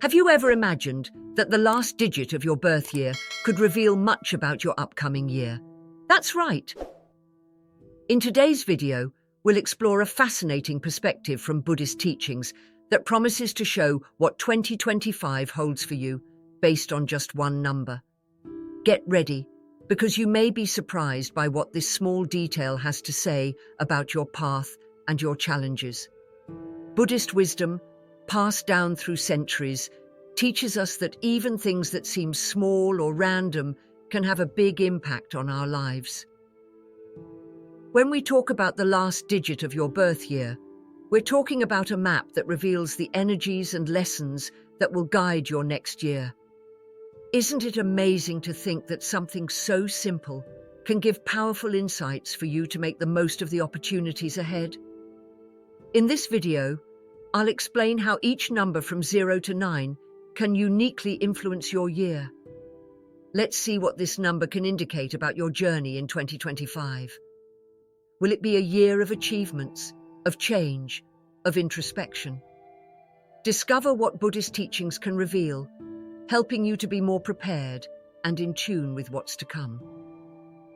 Have you ever imagined that the last digit of your birth year could reveal much about your upcoming year? That's right. In today's video, we'll explore a fascinating perspective from Buddhist teachings that promises to show what 2025 holds for you based on just one number. Get ready, because you may be surprised by what this small detail has to say about your path and your challenges. Buddhist wisdom, passed down through centuries, teaches us that even things that seem small or random can have a big impact on our lives. When we talk about the last digit of your birth year, we're talking about a map that reveals the energies and lessons that will guide your next year. Isn't it amazing to think that something so simple can give powerful insights for you to make the most of the opportunities ahead? In this video, I'll explain how each number from 0 to 9 can uniquely influence your year. Let's see what this number can indicate about your journey in 2025. Will it be a year of achievements, of change, of introspection? Discover what Buddhist teachings can reveal, helping you to be more prepared and in tune with what's to come.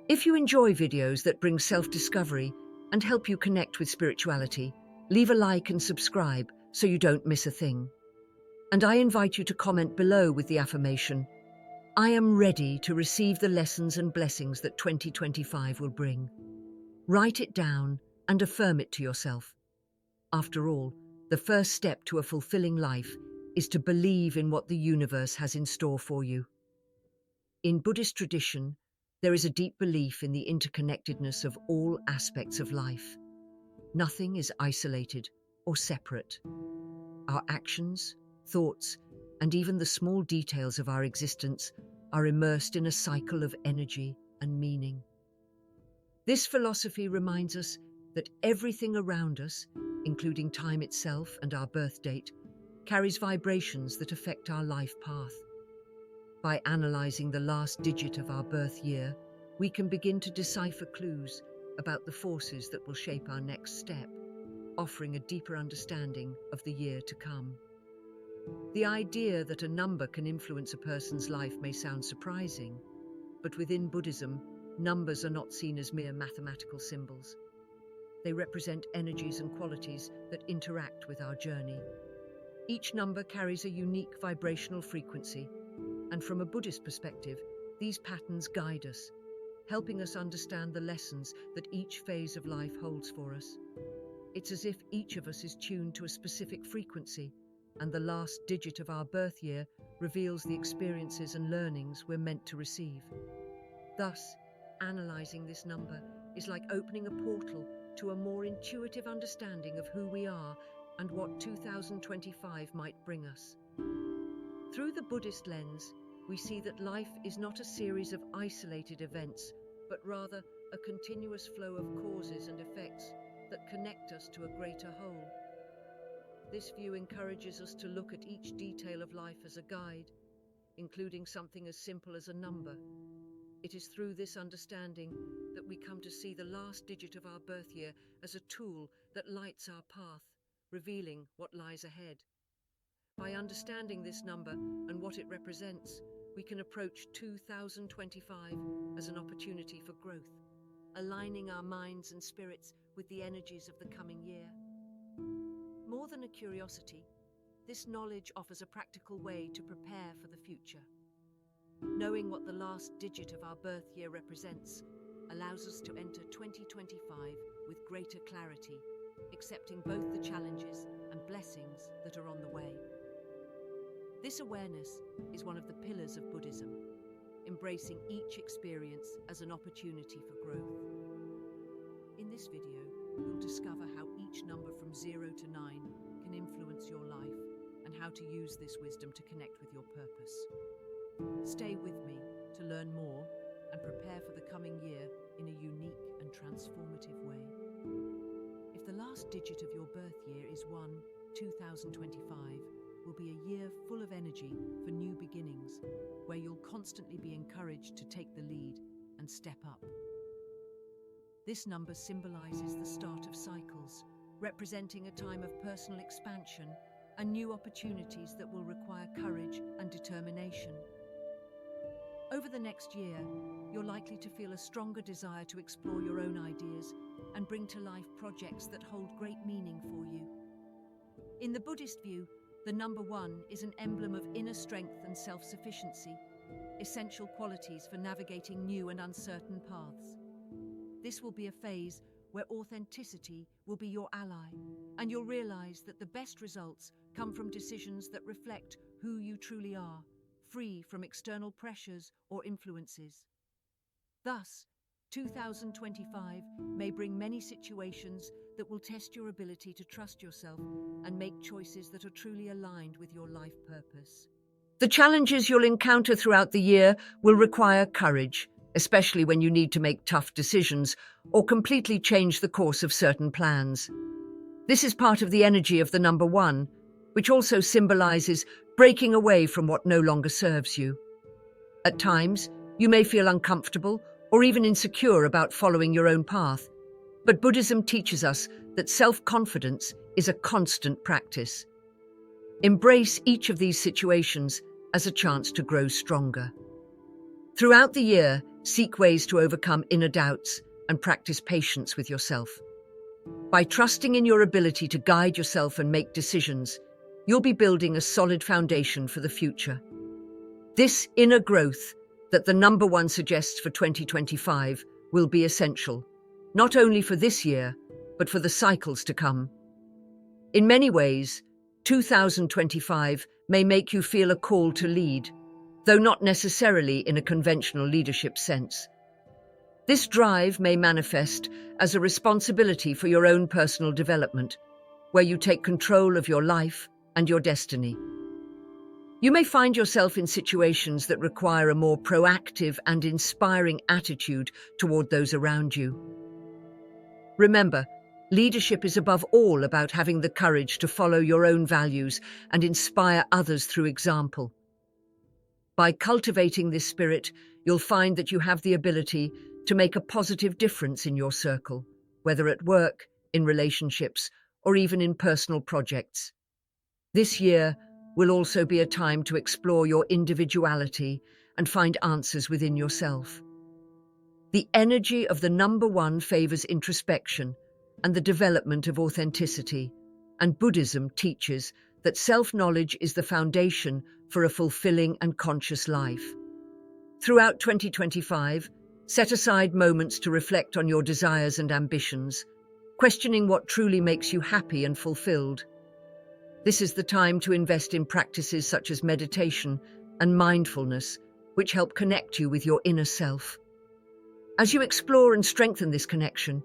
If you enjoy videos that bring self-discovery and help you connect with spirituality, leave a like and subscribe so you don't miss a thing. And I invite you to comment below with the affirmation, "I am ready to receive the lessons and blessings that 2025 will bring." Write it down and affirm it to yourself. After all, the first step to a fulfilling life is to believe in what the universe has in store for you. In Buddhist tradition, there is a deep belief in the interconnectedness of all aspects of life. Nothing is isolated or separate. Our actions, thoughts, and even the small details of our existence are immersed in a cycle of energy and meaning. This philosophy reminds us that everything around us, including time itself and our birth date, carries vibrations that affect our life path. By analyzing the last digit of our birth year, we can begin to decipher clues about the forces that will shape our next step, offering a deeper understanding of the year to come. The idea that a number can influence a person's life may sound surprising, but within Buddhism, numbers are not seen as mere mathematical symbols. They represent energies and qualities that interact with our journey. Each number carries a unique vibrational frequency, and from a Buddhist perspective, these patterns guide us, helping us understand the lessons that each phase of life holds for us. It's as if each of us is tuned to a specific frequency, and the last digit of our birth year reveals the experiences and learnings we're meant to receive. Thus, analyzing this number is like opening a portal to a more intuitive understanding of who we are and what 2025 might bring us. Through the Buddhist lens, we see that life is not a series of isolated events, but rather a continuous flow of causes and effects that connect us to a greater whole. This view encourages us to look at each detail of life as a guide, including something as simple as a number. It is through this understanding that we come to see the last digit of our birth year as a tool that lights our path, revealing what lies ahead. By understanding this number and what it represents, we can approach 2025 as an opportunity for growth, aligning our minds and spirits with the energies of the coming year. More than a curiosity, this knowledge offers a practical way to prepare for the future. Knowing what the last digit of our birth year represents allows us to enter 2025 with greater clarity, accepting both the challenges and blessings that are on the way. This awareness is one of the pillars of Buddhism, embracing each experience as an opportunity for growth. In this video, we'll discover how each number from 0 to 9 can influence your life and how to use this wisdom to connect with your purpose. Stay with me to learn more and prepare for the coming year in a unique and transformative way. If the last digit of your birth year is 1, 2025 will be a year full of energy for new beginnings, where you'll constantly be encouraged to take the lead and step up. This number symbolizes the start of cycles, representing a time of personal expansion and new opportunities that will require courage and determination. Over the next year, you're likely to feel a stronger desire to explore your own ideas and bring to life projects that hold great meaning for you. In the Buddhist view, the number 1 is an emblem of inner strength and self-sufficiency, essential qualities for navigating new and uncertain paths. This will be a phase where authenticity will be your ally, and you'll realize that the best results come from decisions that reflect who you truly are, free from external pressures or influences. Thus, 2025 may bring many situations that will test your ability to trust yourself and make choices that are truly aligned with your life purpose. The challenges you'll encounter throughout the year will require courage, especially when you need to make tough decisions or completely change the course of certain plans. This is part of the energy of the number 1, which also symbolizes breaking away from what no longer serves you. At times, you may feel uncomfortable or even insecure about following your own path, but Buddhism teaches us that self-confidence is a constant practice. Embrace each of these situations as a chance to grow stronger. Throughout the year, seek ways to overcome inner doubts and practice patience with yourself. By trusting in your ability to guide yourself and make decisions, you'll be building a solid foundation for the future. This inner growth that the number 1 suggests for 2025 will be essential, not only for this year, but for the cycles to come. In many ways, 2025 may make you feel a call to lead, though not necessarily in a conventional leadership sense. This drive may manifest as a responsibility for your own personal development, where you take control of your life and your destiny. You may find yourself in situations that require a more proactive and inspiring attitude toward those around you. Remember, leadership is above all about having the courage to follow your own values and inspire others through example. By cultivating this spirit, you'll find that you have the ability to make a positive difference in your circle, whether at work, in relationships, or even in personal projects. This year will also be a time to explore your individuality and find answers within yourself. The energy of the number 1 favors introspection and the development of authenticity, and Buddhism teaches that self-knowledge is the foundation for a fulfilling and conscious life. Throughout 2025, set aside moments to reflect on your desires and ambitions, questioning what truly makes you happy and fulfilled. This is the time to invest in practices such as meditation and mindfulness, which help connect you with your inner self. As you explore and strengthen this connection,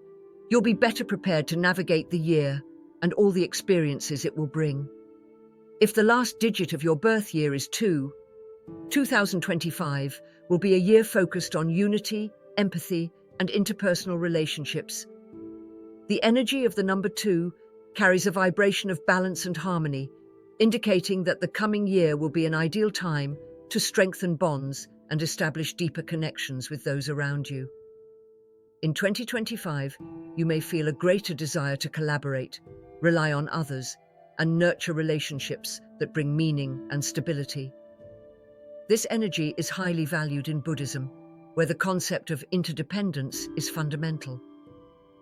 you'll be better prepared to navigate the year and all the experiences it will bring. If the last digit of your birth year is 2, 2025 will be a year focused on unity, empathy, and interpersonal relationships. The energy of the number 2 carries a vibration of balance and harmony, indicating that the coming year will be an ideal time to strengthen bonds and establish deeper connections with those around you. In 2025, you may feel a greater desire to collaborate, rely on others, and nurture relationships that bring meaning and stability. This energy is highly valued in Buddhism, where the concept of interdependence is fundamental.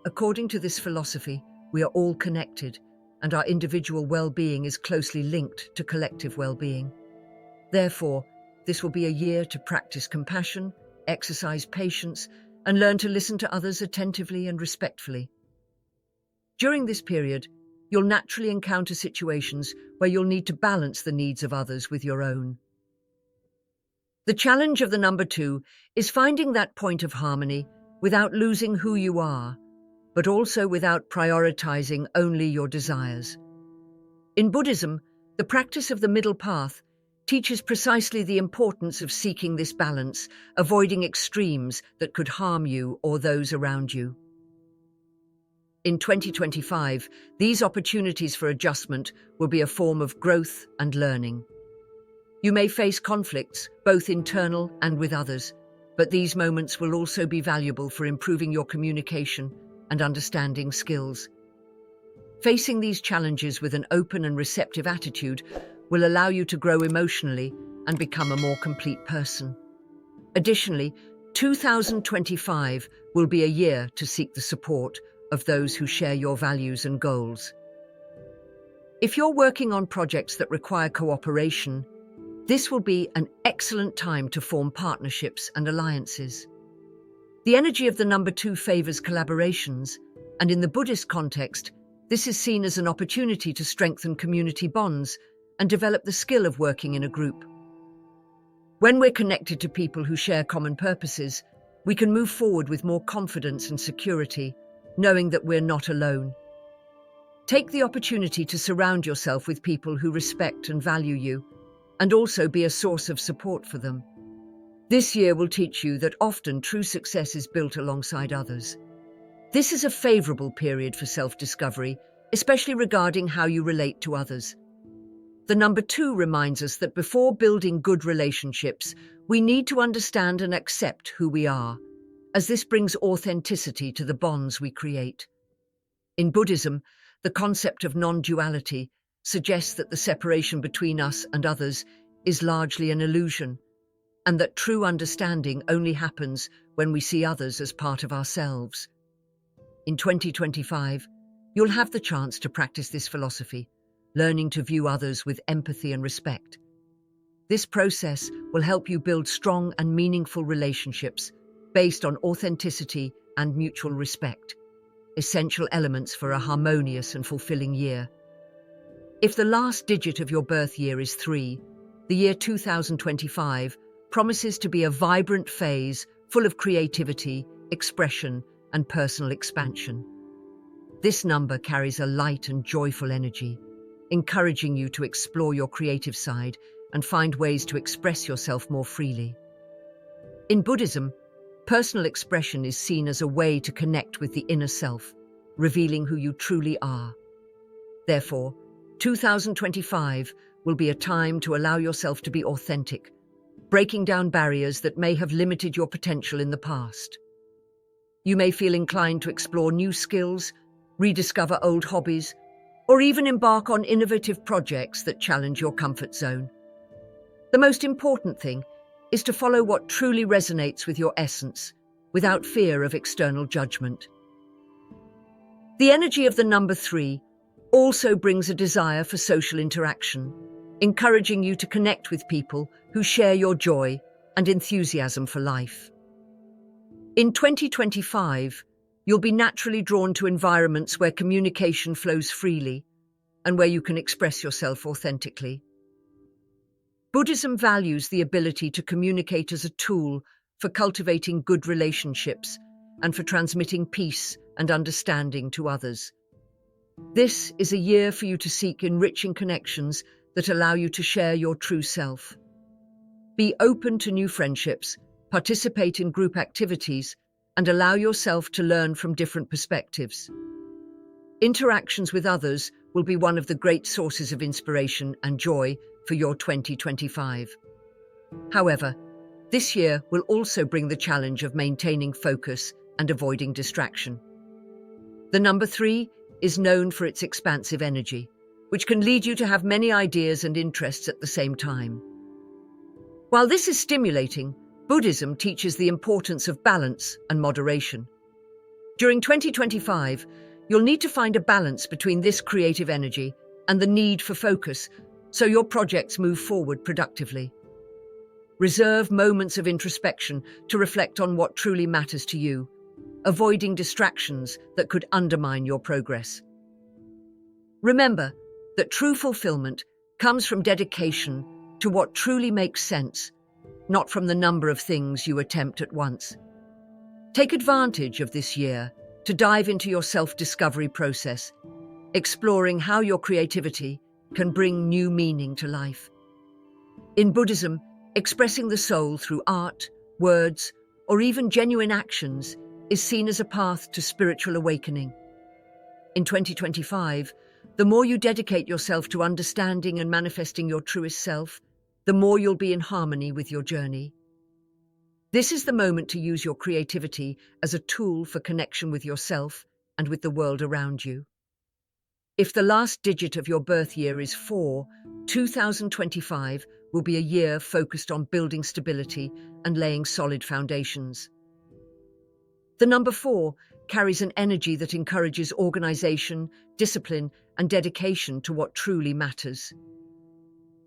According to this philosophy, we are all connected, and our individual well-being is closely linked to collective well-being. Therefore, this will be a year to practice compassion, exercise patience, and learn to listen to others attentively and respectfully. During this period, you'll naturally encounter situations where you'll need to balance the needs of others with your own. The challenge of the number 2 is finding that point of harmony without losing who you are, but also without prioritizing only your desires. In Buddhism, the practice of the middle path teaches precisely the importance of seeking this balance, avoiding extremes that could harm you or those around you. In 2025, these opportunities for adjustment will be a form of growth and learning. You may face conflicts, both internal and with others, but these moments will also be valuable for improving your communication and understanding skills. Facing these challenges with an open and receptive attitude will allow you to grow emotionally and become a more complete person. Additionally, 2025 will be a year to seek the support of those who share your values and goals. If you're working on projects that require cooperation, this will be an excellent time to form partnerships and alliances. The energy of the number 2 favors collaborations, and in the Buddhist context, this is seen as an opportunity to strengthen community bonds and develop the skill of working in a group. When we're connected to people who share common purposes, we can move forward with more confidence and security, knowing that we're not alone. Take the opportunity to surround yourself with people who respect and value you, and also be a source of support for them. This year will teach you that often true success is built alongside others. This is a favorable period for self-discovery, especially regarding how you relate to others. The number 2 reminds us that before building good relationships, we need to understand and accept who we are, as this brings authenticity to the bonds we create. In Buddhism, the concept of non-duality suggests that the separation between us and others is largely an illusion, and that true understanding only happens when we see others as part of ourselves. In 2025, you'll have the chance to practice this philosophy, learning to view others with empathy and respect. This process will help you build strong and meaningful relationships based on authenticity and mutual respect, essential elements for a harmonious and fulfilling year. If the last digit of your birth year is 3, the year 2025 promises to be a vibrant phase full of creativity, expression, and personal expansion. This number carries a light and joyful energy, encouraging you to explore your creative side and find ways to express yourself more freely. In Buddhism, personal expression is seen as a way to connect with the inner self, revealing who you truly are. Therefore, 2025 will be a time to allow yourself to be authentic, breaking down barriers that may have limited your potential in the past. You may feel inclined to explore new skills, rediscover old hobbies, or even embark on innovative projects that challenge your comfort zone. The most important thing is to follow what truly resonates with your essence, without fear of external judgment. The energy of the number 3 also brings a desire for social interaction, encouraging you to connect with people who share your joy and enthusiasm for life. In 2025, you'll be naturally drawn to environments where communication flows freely and where you can express yourself authentically. Buddhism values the ability to communicate as a tool for cultivating good relationships and for transmitting peace and understanding to others. This is a year for you to seek enriching connections that allow you to share your true self. Be open to new friendships, participate in group activities, and allow yourself to learn from different perspectives. Interactions with others will be one of the great sources of inspiration and joy for your 2025. However, this year will also bring the challenge of maintaining focus and avoiding distraction. The number 3 is known for its expansive energy, which can lead you to have many ideas and interests at the same time. While this is stimulating, Buddhism teaches the importance of balance and moderation. During 2025, you'll need to find a balance between this creative energy and the need for focus so your projects move forward productively. Reserve moments of introspection to reflect on what truly matters to you, avoiding distractions that could undermine your progress. Remember that true fulfillment comes from dedication to what truly makes sense, not from the number of things you attempt at once. Take advantage of this year to dive into your self-discovery process, exploring how your creativity can bring new meaning to life. In Buddhism, expressing the soul through art, words, or even genuine actions is seen as a path to spiritual awakening. In 2025, the more you dedicate yourself to understanding and manifesting your truest self, the more you'll be in harmony with your journey. This is the moment to use your creativity as a tool for connection with yourself and with the world around you. If the last digit of your birth year is 4, 2025 will be a year focused on building stability and laying solid foundations. The number 4 carries an energy that encourages organization, discipline, and dedication to what truly matters.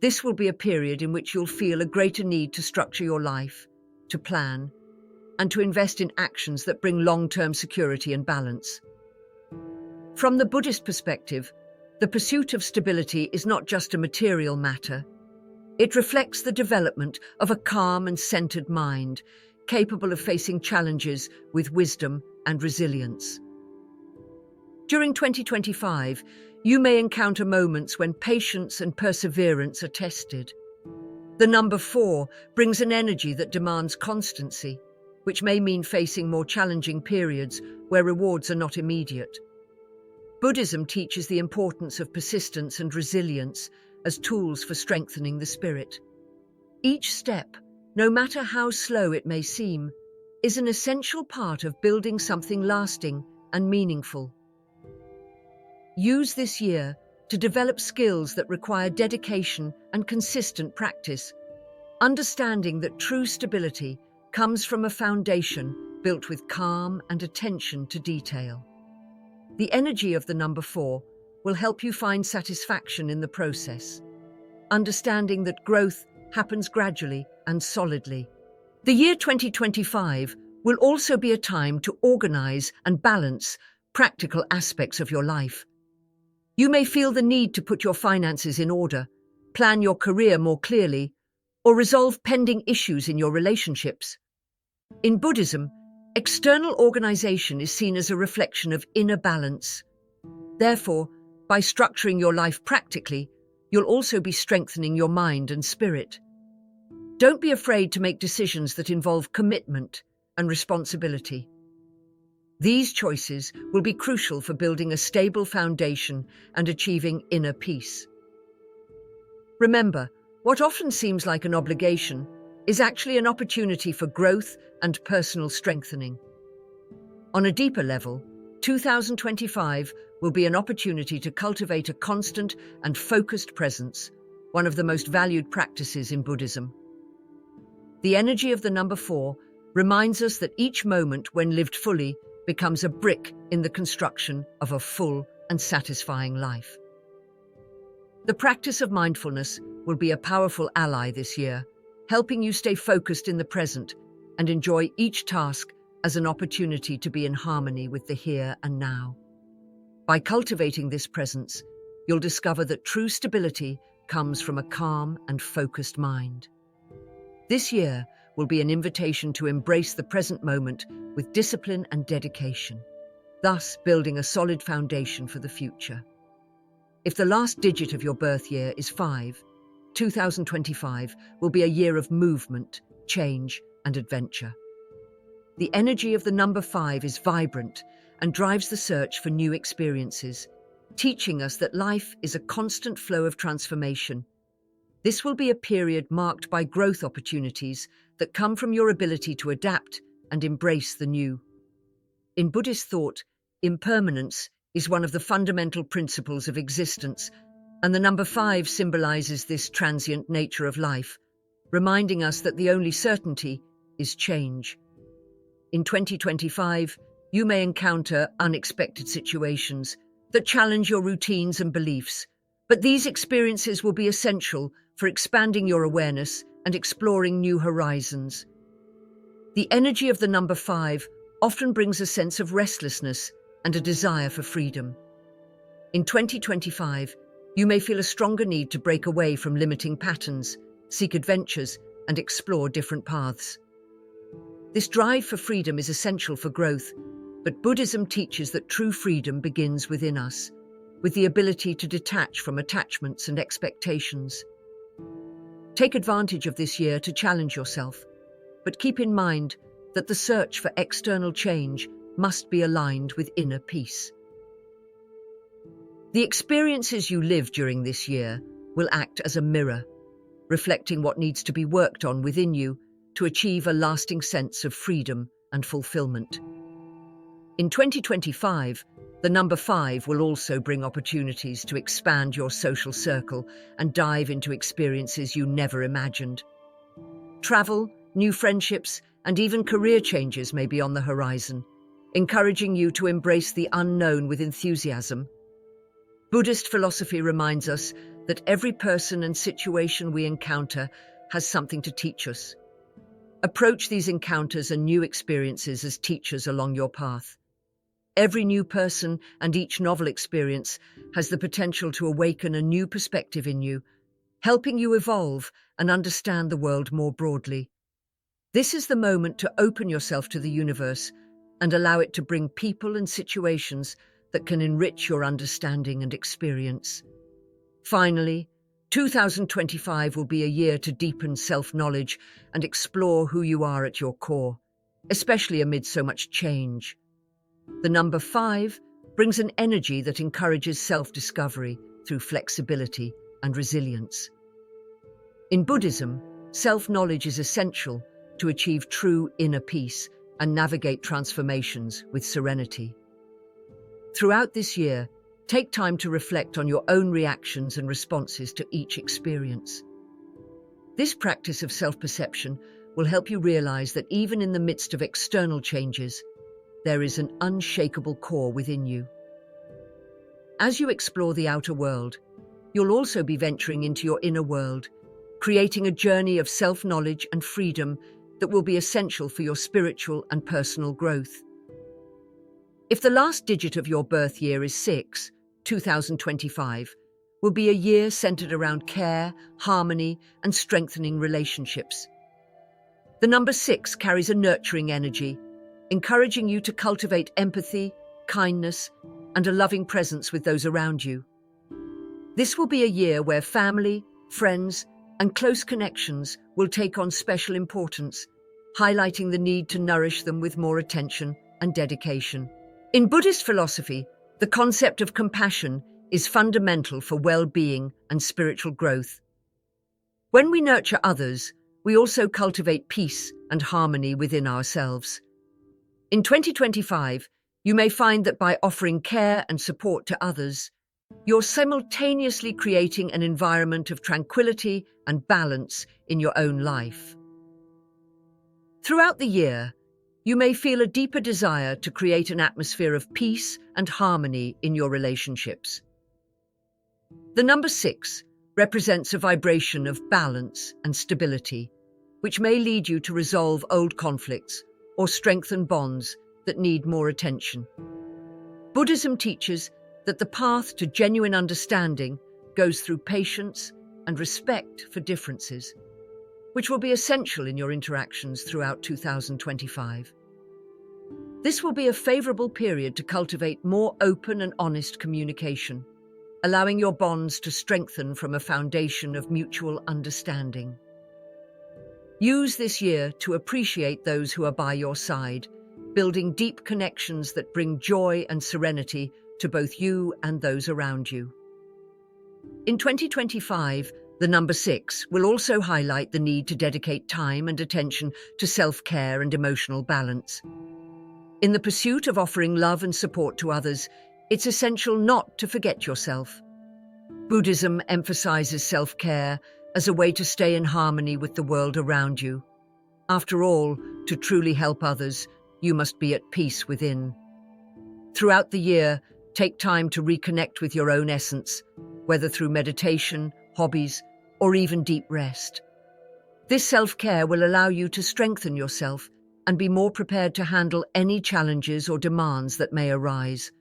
This will be a period in which you'll feel a greater need to structure your life, to plan, and to invest in actions that bring long-term security and balance. From the Buddhist perspective, the pursuit of stability is not just a material matter. It reflects the development of a calm and centered mind, capable of facing challenges with wisdom and resilience. During 2025, you may encounter moments when patience and perseverance are tested. The number 4 brings an energy that demands constancy, which may mean facing more challenging periods where rewards are not immediate. Buddhism teaches the importance of persistence and resilience as tools for strengthening the spirit. Each step, no matter how slow it may seem, is an essential part of building something lasting and meaningful. Use this year to develop skills that require dedication and consistent practice, understanding that true stability comes from a foundation built with calm and attention to detail. The energy of the number 4 will help you find satisfaction in the process, understanding that growth happens gradually and solidly. The year 2025 will also be a time to organize and balance practical aspects of your life. You may feel the need to put your finances in order, plan your career more clearly, or resolve pending issues in your relationships. In Buddhism, external organization is seen as a reflection of inner balance. Therefore, by structuring your life practically, you'll also be strengthening your mind and spirit. Don't be afraid to make decisions that involve commitment and responsibility. These choices will be crucial for building a stable foundation and achieving inner peace. Remember, what often seems like an obligation is actually an opportunity for growth and personal strengthening. On a deeper level, 2025 will be an opportunity to cultivate a constant and focused presence, one of the most valued practices in Buddhism. The energy of the number 4 reminds us that each moment, when lived fully, becomes a brick in the construction of a full and satisfying life. The practice of mindfulness will be a powerful ally this year, helping you stay focused in the present and enjoy each task as an opportunity to be in harmony with the here and now. By cultivating this presence, you'll discover that true stability comes from a calm and focused mind. This year will be an invitation to embrace the present moment with discipline and dedication, thus building a solid foundation for the future. If the last digit of your birth year is 5, 2025 will be a year of movement, change, and adventure. The energy of the number 5 is vibrant and drives the search for new experiences, teaching us that life is a constant flow of transformation. This will be a period marked by growth opportunities that come from your ability to adapt and embrace the new. In Buddhist thought, impermanence is one of the fundamental principles of existence, and the number 5 symbolizes this transient nature of life, reminding us that the only certainty is change. In 2025, you may encounter unexpected situations that challenge your routines and beliefs, but these experiences will be essential for expanding your awareness and exploring new horizons. The energy of the number 5 often brings a sense of restlessness and a desire for freedom. In 2025, you may feel a stronger need to break away from limiting patterns, seek adventures, and explore different paths. This drive for freedom is essential for growth, but Buddhism teaches that true freedom begins within us, with the ability to detach from attachments and expectations. Take advantage of this year to challenge yourself, but keep in mind that the search for external change must be aligned with inner peace. The experiences you live during this year will act as a mirror, reflecting what needs to be worked on within you to achieve a lasting sense of freedom and fulfillment. In 2025, The number 5 will also bring opportunities to expand your social circle and dive into experiences you never imagined. Travel, new friendships, and even career changes may be on the horizon, encouraging you to embrace the unknown with enthusiasm. Buddhist philosophy reminds us that every person and situation we encounter has something to teach us. Approach these encounters and new experiences as teachers along your path. Every new person and each novel experience has the potential to awaken a new perspective in you, helping you evolve and understand the world more broadly. This is the moment to open yourself to the universe and allow it to bring people and situations that can enrich your understanding and experience. Finally, 2025 will be a year to deepen self-knowledge and explore who you are at your core, especially amid so much change. The number 5 brings an energy that encourages self-discovery through flexibility and resilience. In Buddhism, self-knowledge is essential to achieve true inner peace and navigate transformations with serenity. Throughout this year, take time to reflect on your own reactions and responses to each experience. This practice of self-perception will help you realize that even in the midst of external changes, there is an unshakable core within you. As you explore the outer world, you'll also be venturing into your inner world, creating a journey of self-knowledge and freedom that will be essential for your spiritual and personal growth. If the last digit of your birth year is 6, 2025 will be a year centered around care, harmony, and strengthening relationships. The number 6 carries a nurturing energy, encouraging you to cultivate empathy, kindness, and a loving presence with those around you. This will be a year where family, friends, and close connections will take on special importance, highlighting the need to nourish them with more attention and dedication. In Buddhist philosophy, the concept of compassion is fundamental for well-being and spiritual growth. When we nurture others, we also cultivate peace and harmony within ourselves. In 2025, you may find that by offering care and support to others, you're simultaneously creating an environment of tranquility and balance in your own life. Throughout the year, you may feel a deeper desire to create an atmosphere of peace and harmony in your relationships. The number 6 represents a vibration of balance and stability, which may lead you to resolve old conflicts or strengthen bonds that need more attention. Buddhism teaches that the path to genuine understanding goes through patience and respect for differences, which will be essential in your interactions throughout 2025. This will be a favorable period to cultivate more open and honest communication, allowing your bonds to strengthen from a foundation of mutual understanding. Use this year to appreciate those who are by your side, building deep connections that bring joy and serenity to both you and those around you. In 2025, the number 6 will also highlight the need to dedicate time and attention to self-care and emotional balance. In the pursuit of offering love and support to others, it's essential not to forget yourself. Buddhism emphasizes self-care as a way to stay in harmony with the world around you. After all, to truly help others, you must be at peace within. Throughout the year, take time to reconnect with your own essence, whether through meditation, hobbies, or even deep rest. This self-care will allow you to strengthen yourself and be more prepared to handle any challenges or demands that may arise.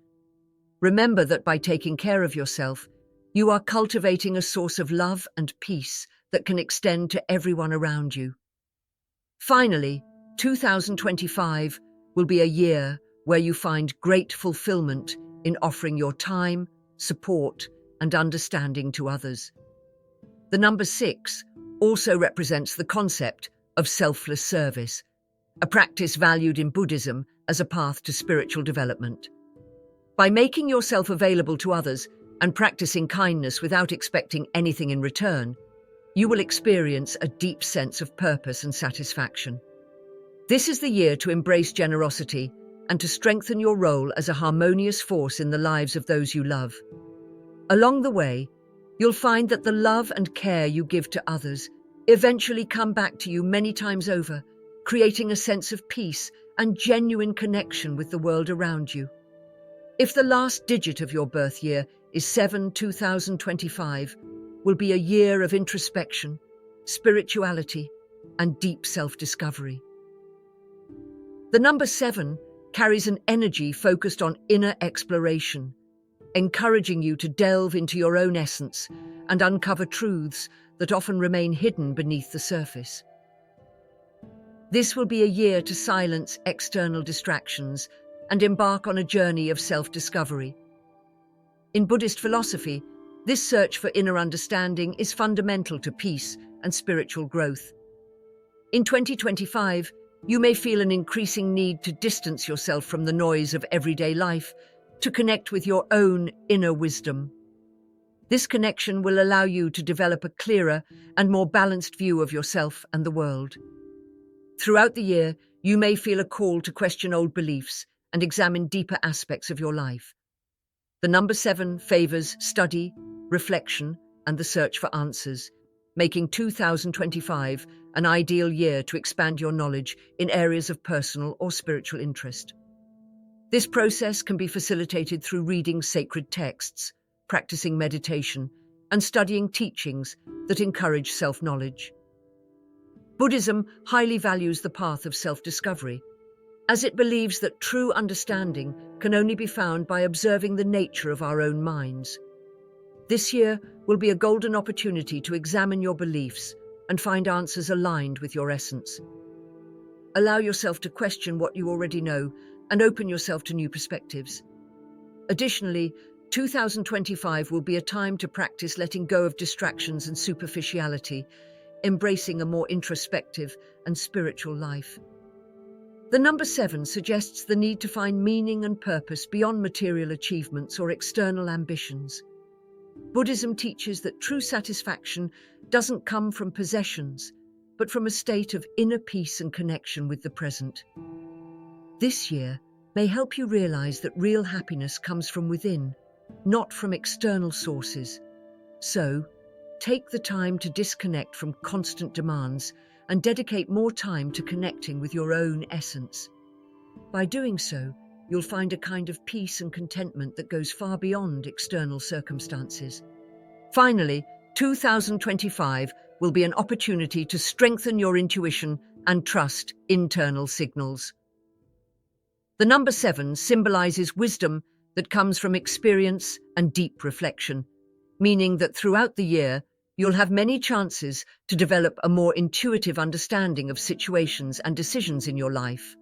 Remember that by taking care of yourself, you are cultivating a source of love and peace that can extend to everyone around you. Finally, 2025 will be a year where you find great fulfillment in offering your time, support, and understanding to others. The number 6 also represents the concept of selfless service, a practice valued in Buddhism as a path to spiritual development. By making yourself available to others and practicing kindness without expecting anything in return, you will experience a deep sense of purpose and satisfaction. This is the year to embrace generosity and to strengthen your role as a harmonious force in the lives of those you love. Along the way, you'll find that the love and care you give to others eventually come back to you many times over, creating a sense of peace and genuine connection with the world around you. If the last digit of your birth year is 7, 2025, will be a year of introspection, spirituality, and deep self-discovery. The number 7 carries an energy focused on inner exploration, encouraging you to delve into your own essence and uncover truths that often remain hidden beneath the surface. This will be a year to silence external distractions and embark on a journey of self-discovery. In Buddhist philosophy, this search for inner understanding is fundamental to peace and spiritual growth. In 2025, you may feel an increasing need to distance yourself from the noise of everyday life to connect with your own inner wisdom. This connection will allow you to develop a clearer and more balanced view of yourself and the world. Throughout the year, you may feel a call to question old beliefs and examine deeper aspects of your life. The number 7 favors study, reflection, and the search for answers, making 2025 an ideal year to expand your knowledge in areas of personal or spiritual interest. This process can be facilitated through reading sacred texts, practicing meditation, and studying teachings that encourage self-knowledge. Buddhism highly values the path of self-discovery, as it believes that true understanding can only be found by observing the nature of our own minds. This year will be a golden opportunity to examine your beliefs and find answers aligned with your essence. Allow yourself to question what you already know and open yourself to new perspectives. Additionally, 2025 will be a time to practice letting go of distractions and superficiality, embracing a more introspective and spiritual life. The number 7 suggests the need to find meaning and purpose beyond material achievements or external ambitions. Buddhism teaches that true satisfaction doesn't come from possessions, but from a state of inner peace and connection with the present. This year may help you realize that real happiness comes from within, not from external sources. So, take the time to disconnect from constant demands and dedicate more time to connecting with your own essence. By doing so, you'll find a kind of peace and contentment that goes far beyond external circumstances. Finally, 2025 will be an opportunity to strengthen your intuition and trust internal signals. The number 7 symbolizes wisdom that comes from experience and deep reflection, meaning that throughout the year, you'll have many chances to develop a more intuitive understanding of situations and decisions in your life.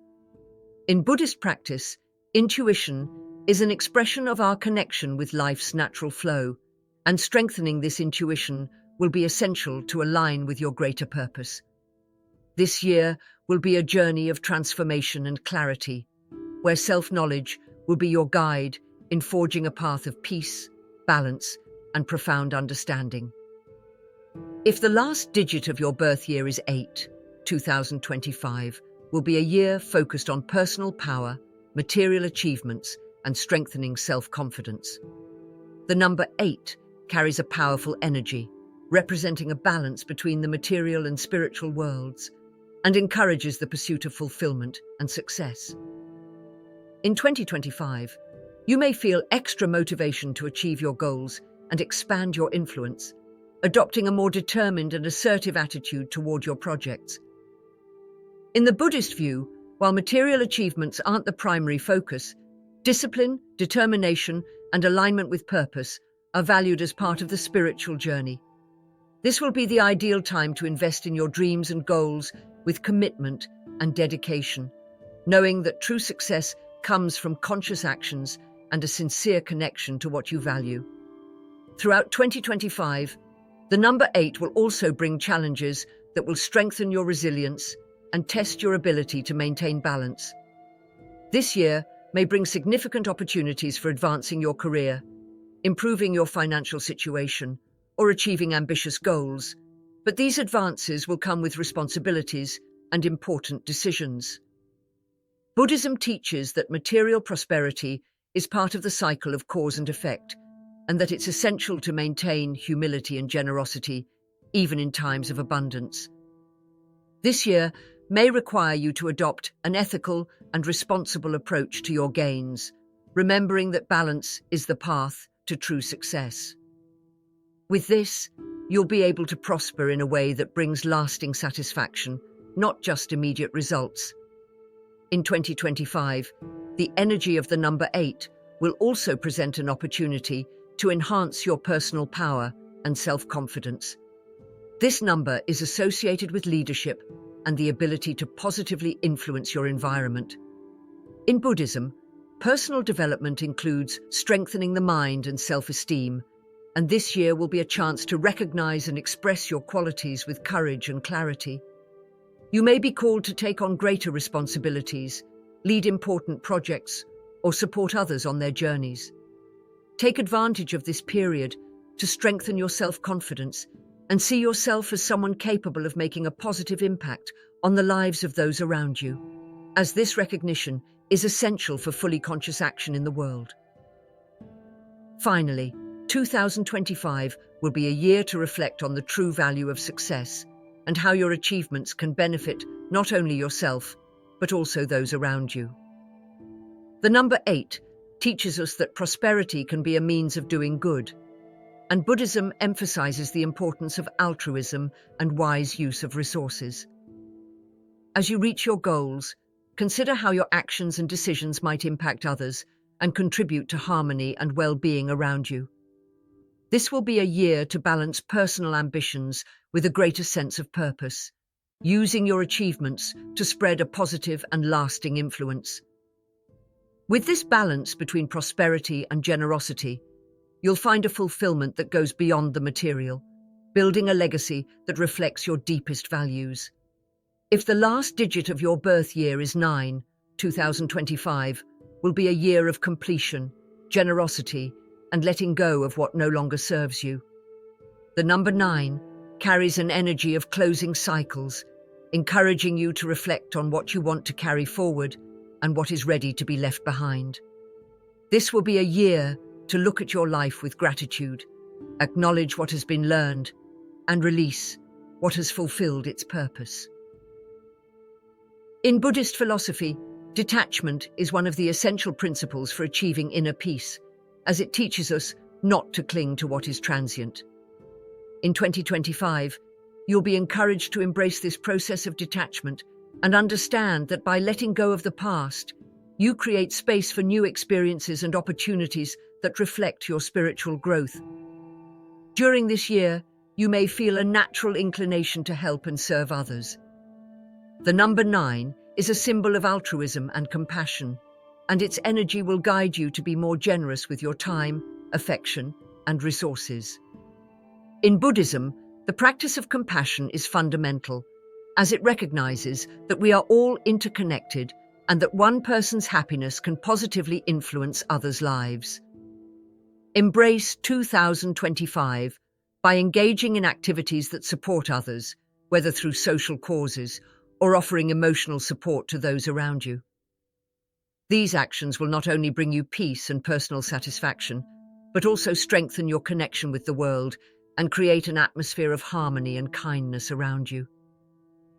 In Buddhist practice, intuition is an expression of our connection with life's natural flow, and strengthening this intuition will be essential to align with your greater purpose. This year will be a journey of transformation and clarity, where self-knowledge will be your guide in forging a path of peace, balance, and profound understanding. If the last digit of your birth year is 8, 2025 will be a year focused on personal power, material achievements, and strengthening self-confidence. The number 8 carries a powerful energy, representing a balance between the material and spiritual worlds, and encourages the pursuit of fulfillment and success. In 2025, you may feel extra motivation to achieve your goals and expand your influence, adopting a more determined and assertive attitude toward your projects. In the Buddhist view, while material achievements aren't the primary focus, discipline, determination, and alignment with purpose are valued as part of the spiritual journey. This will be the ideal time to invest in your dreams and goals with commitment and dedication, knowing that true success comes from conscious actions and a sincere connection to what you value. Throughout 2025, the number 8 will also bring challenges that will strengthen your resilience and test your ability to maintain balance. This year may bring significant opportunities for advancing your career, improving your financial situation, or achieving ambitious goals, but these advances will come with responsibilities and important decisions. Buddhism teaches that material prosperity is part of the cycle of cause and effect, and that it's essential to maintain humility and generosity, even in times of abundance. This year may require you to adopt an ethical and responsible approach to your gains, remembering that balance is the path to true success. With this, you'll be able to prosper in a way that brings lasting satisfaction, not just immediate results. In 2025, the energy of the number 8 will also present an opportunity to enhance your personal power and self-confidence. This number is associated with leadership and the ability to positively influence your environment. In Buddhism, personal development includes strengthening the mind and self-esteem, and this year will be a chance to recognize and express your qualities with courage and clarity. You may be called to take on greater responsibilities, lead important projects, or support others on their journeys. Take advantage of this period to strengthen your self-confidence and see yourself as someone capable of making a positive impact on the lives of those around you, as this recognition is essential for fully conscious action in the world. Finally, 2025 will be a year to reflect on the true value of success and how your achievements can benefit not only yourself, but also those around you. The number 8 teaches us that prosperity can be a means of doing good, and Buddhism emphasizes the importance of altruism and wise use of resources. As you reach your goals, consider how your actions and decisions might impact others and contribute to harmony and well-being around you. This will be a year to balance personal ambitions with a greater sense of purpose, using your achievements to spread a positive and lasting influence. With this balance between prosperity and generosity, you'll find a fulfillment that goes beyond the material, building a legacy that reflects your deepest values. If the last digit of your birth year is 9, 2025 will be a year of completion, generosity, and letting go of what no longer serves you. The number 9 carries an energy of closing cycles, encouraging you to reflect on what you want to carry forward and what is ready to be left behind. This will be a year to look at your life with gratitude, acknowledge what has been learned, and release what has fulfilled its purpose. In Buddhist philosophy, detachment is one of the essential principles for achieving inner peace, as it teaches us not to cling to what is transient. In 2025, you'll be encouraged to embrace this process of detachment and understand that by letting go of the past, you create space for new experiences and opportunities that reflect your spiritual growth. During this year, you may feel a natural inclination to help and serve others. The number 9 is a symbol of altruism and compassion, and its energy will guide you to be more generous with your time, affection, and resources. In Buddhism, the practice of compassion is fundamental, as it recognizes that we are all interconnected and that one person's happiness can positively influence others' lives. Embrace 2025 by engaging in activities that support others, whether through social causes or offering emotional support to those around you. These actions will not only bring you peace and personal satisfaction, but also strengthen your connection with the world and create an atmosphere of harmony and kindness around you.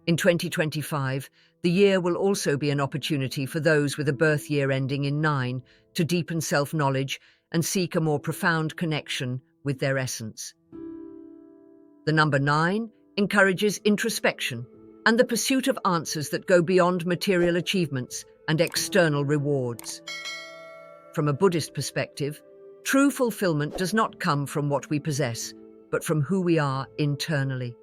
In 2025, the year will also be an opportunity for those with a birth year ending in 9 to deepen self-knowledge and seek a more profound connection with their essence. The number 9 encourages introspection and the pursuit of answers that go beyond material achievements and external rewards. From a Buddhist perspective, true fulfillment does not come from what we possess, but from who we are internally.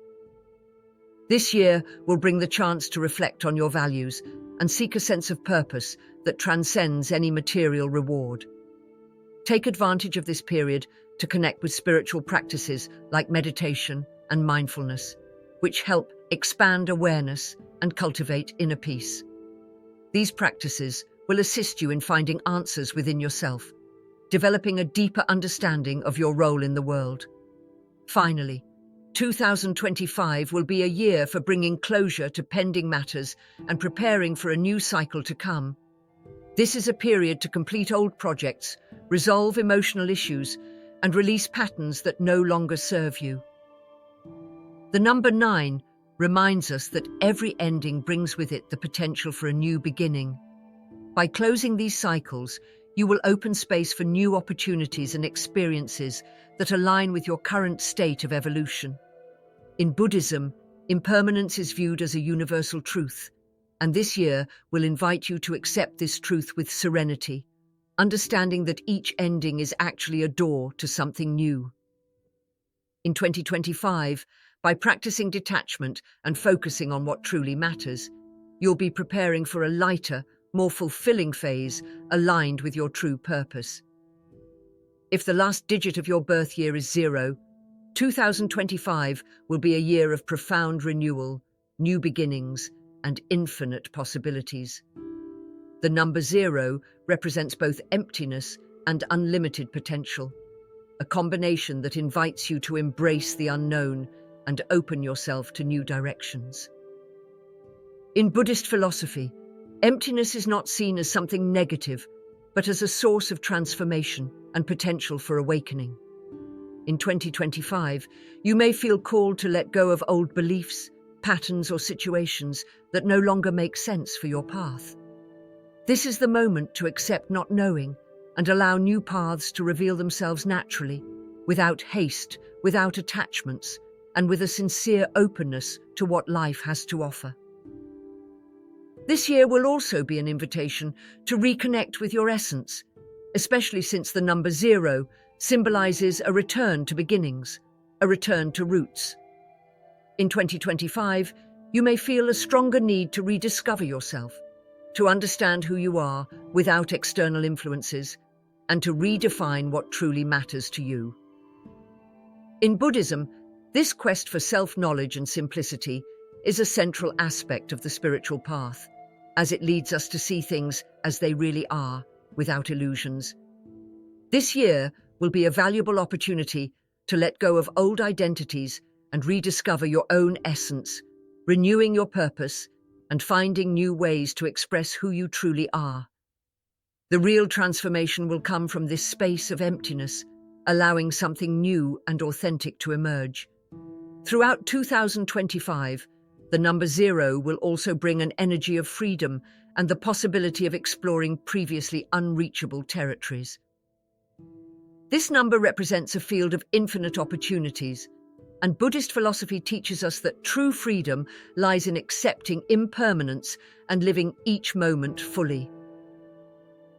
This year will bring the chance to reflect on your values and seek a sense of purpose that transcends any material reward. Take advantage of this period to connect with spiritual practices like meditation and mindfulness, which help expand awareness and cultivate inner peace. These practices will assist you in finding answers within yourself, developing a deeper understanding of your role in the world. Finally, 2025 will be a year for bringing closure to pending matters and preparing for a new cycle to come. This is a period to complete old projects, resolve emotional issues, and release patterns that no longer serve you. The number 9 reminds us that every ending brings with it the potential for a new beginning. By closing these cycles, you will open space for new opportunities and experiences that align with your current state of evolution. In Buddhism, impermanence is viewed as a universal truth, and this year will invite you to accept this truth with serenity, understanding that each ending is actually a door to something new. In 2025, by practicing detachment and focusing on what truly matters, you'll be preparing for a lighter, more fulfilling phase aligned with your true purpose. If the last digit of your birth year is 0, 2025 will be a year of profound renewal, new beginnings, and infinite possibilities. The number 0 represents both emptiness and unlimited potential, a combination that invites you to embrace the unknown and open yourself to new directions. In Buddhist philosophy, emptiness is not seen as something negative, but as a source of transformation and potential for awakening. In 2025, you may feel called to let go of old beliefs, patterns, or situations that no longer make sense for your path. This is the moment to accept not knowing and allow new paths to reveal themselves naturally, without haste, without attachments, and with a sincere openness to what life has to offer. This year will also be an invitation to reconnect with your essence, especially since the number 0 symbolizes a return to beginnings, a return to roots. In 2025, you may feel a stronger need to rediscover yourself, to understand who you are without external influences, and to redefine what truly matters to you. In Buddhism, this quest for self-knowledge and simplicity is a central aspect of the spiritual path, as it leads us to see things as they really are, without illusions. This year will be a valuable opportunity to let go of old identities and rediscover your own essence, renewing your purpose and finding new ways to express who you truly are. The real transformation will come from this space of emptiness, allowing something new and authentic to emerge. Throughout 2025, the number 0 will also bring an energy of freedom and the possibility of exploring previously unreachable territories. This number represents a field of infinite opportunities, and Buddhist philosophy teaches us that true freedom lies in accepting impermanence and living each moment fully.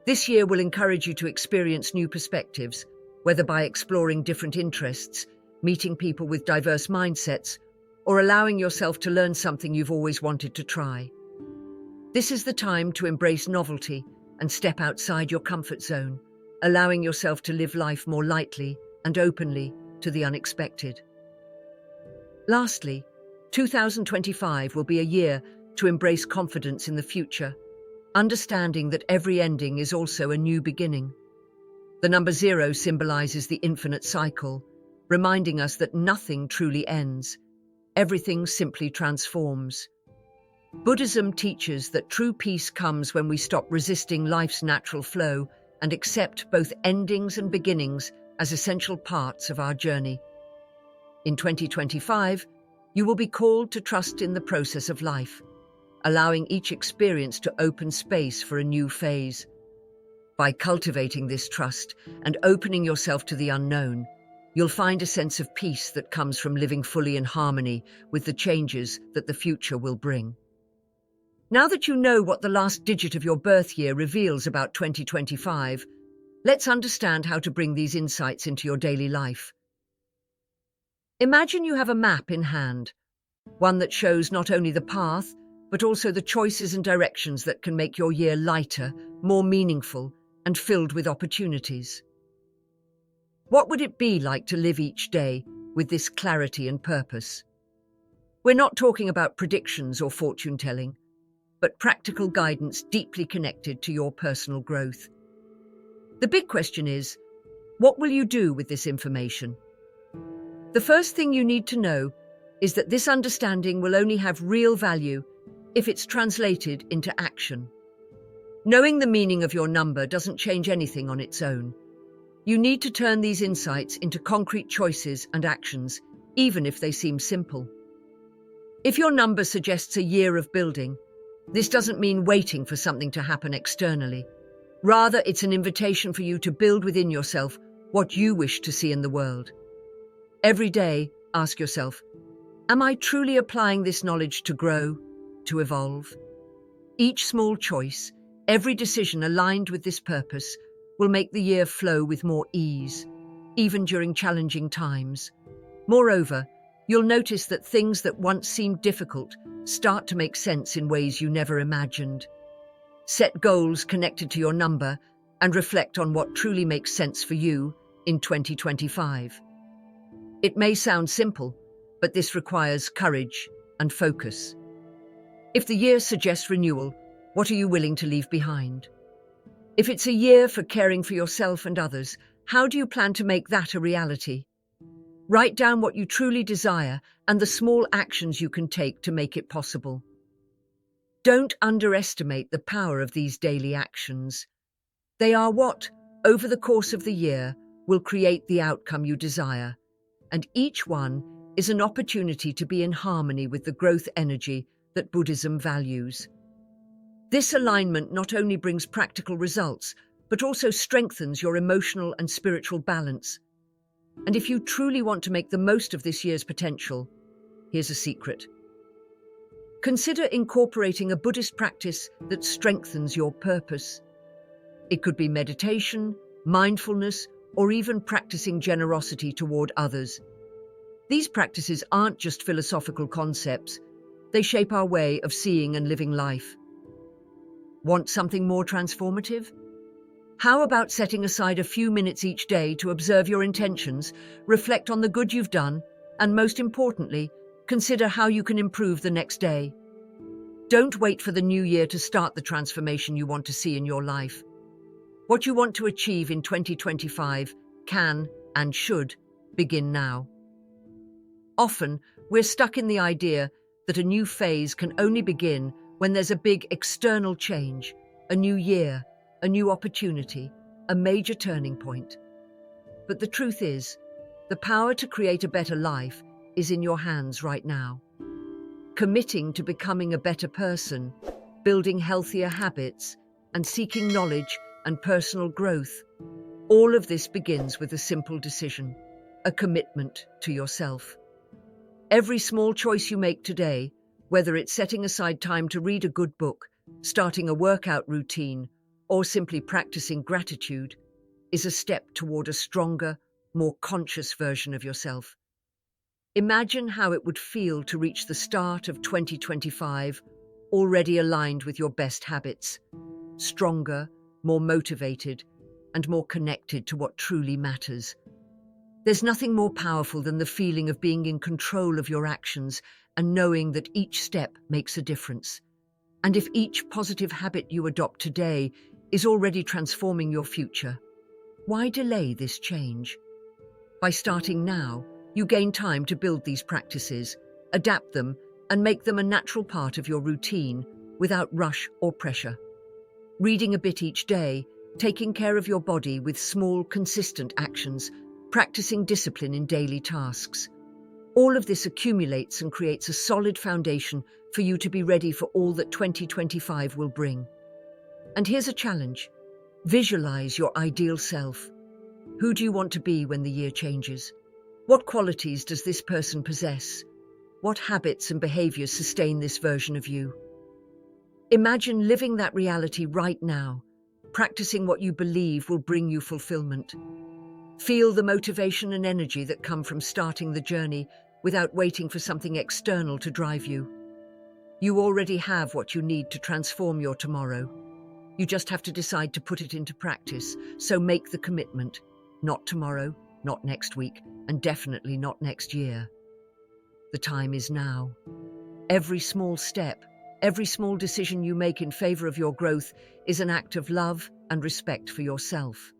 This year will encourage you to experience new perspectives, whether by exploring different interests, meeting people with diverse mindsets, or allowing yourself to learn something you've always wanted to try. This is the time to embrace novelty and step outside your comfort zone, allowing yourself to live life more lightly and openly to the unexpected. Lastly, 2025 will be a year to embrace confidence in the future, understanding that every ending is also a new beginning. The number 0 symbolizes the infinite cycle, reminding us that nothing truly ends. Everything simply transforms. Buddhism teaches that true peace comes when we stop resisting life's natural flow and accept both endings and beginnings as essential parts of our journey. In 2025, you will be called to trust in the process of life, allowing each experience to open space for a new phase. By cultivating this trust and opening yourself to the unknown, you'll find a sense of peace that comes from living fully in harmony with the changes that the future will bring. Now that you know what the last digit of your birth year reveals about 2025, let's understand how to bring these insights into your daily life. Imagine you have a map in hand, one that shows not only the path, but also the choices and directions that can make your year lighter, more meaningful, and filled with opportunities. What would it be like to live each day with this clarity and purpose? We're not talking about predictions or fortune-telling, but practical guidance deeply connected to your personal growth. The big question is, what will you do with this information? The first thing you need to know is that this understanding will only have real value if it's translated into action. Knowing the meaning of your number doesn't change anything on its own. You need to turn these insights into concrete choices and actions, even if they seem simple. If your number suggests a year of building, this doesn't mean waiting for something to happen externally. Rather, it's an invitation for you to build within yourself what you wish to see in the world. Every day, ask yourself, am I truly applying this knowledge to grow, to evolve? Each small choice, every decision aligned with this purpose, will make the year flow with more ease, even during challenging times. Moreover, you'll notice that things that once seemed difficult start to make sense in ways you never imagined. Set goals connected to your number and reflect on what truly makes sense for you in 2025. It may sound simple, but this requires courage and focus. If the year suggests renewal, what are you willing to leave behind? If it's a year for caring for yourself and others, how do you plan to make that a reality? Write down what you truly desire and the small actions you can take to make it possible. Don't underestimate the power of these daily actions. They are what, over the course of the year, will create the outcome you desire, and each one is an opportunity to be in harmony with the growth energy that Buddhism values. This alignment not only brings practical results, but also strengthens your emotional and spiritual balance. And if you truly want to make the most of this year's potential, here's a secret. Consider incorporating a Buddhist practice that strengthens your purpose. It could be meditation, mindfulness, or even practicing generosity toward others. These practices aren't just philosophical concepts, they shape our way of seeing and living life. Want something more transformative? How about setting aside a few minutes each day to observe your intentions, reflect on the good you've done, and most importantly, consider how you can improve the next day? Don't wait for the new year to start the transformation you want to see in your life. What you want to achieve in 2025 can and should begin now. Often, we're stuck in the idea that a new phase can only begin when there's a big external change, a new year, a new opportunity, a major turning point. But the truth is, the power to create a better life is in your hands right now. Committing to becoming a better person, building healthier habits, and seeking knowledge and personal growth, all of this begins with a simple decision, a commitment to yourself. Every small choice you make today, whether it's setting aside time to read a good book, starting a workout routine, or simply practicing gratitude, is a step toward a stronger, more conscious version of yourself. Imagine how it would feel to reach the start of 2025 already aligned with your best habits, stronger, more motivated, and more connected to what truly matters. There's nothing more powerful than the feeling of being in control of your actions and knowing that each step makes a difference. And if each positive habit you adopt today is already transforming your future, why delay this change? By starting now, you gain time to build these practices, adapt them, and make them a natural part of your routine without rush or pressure. Reading a bit each day, taking care of your body with small, consistent actions, practicing discipline in daily tasks. All of this accumulates and creates a solid foundation for you to be ready for all that 2025 will bring. And here's a challenge. Visualize your ideal self. Who do you want to be when the year changes? What qualities does this person possess? What habits and behaviors sustain this version of you? Imagine living that reality right now, practicing what you believe will bring you fulfillment. Feel the motivation and energy that come from starting the journey without waiting for something external to drive you. You already have what you need to transform your tomorrow. You just have to decide to put it into practice, so make the commitment. Not tomorrow, not next week, and definitely not next year. The time is now. Every small step, every small decision you make in favor of your growth is an act of love and respect for yourself.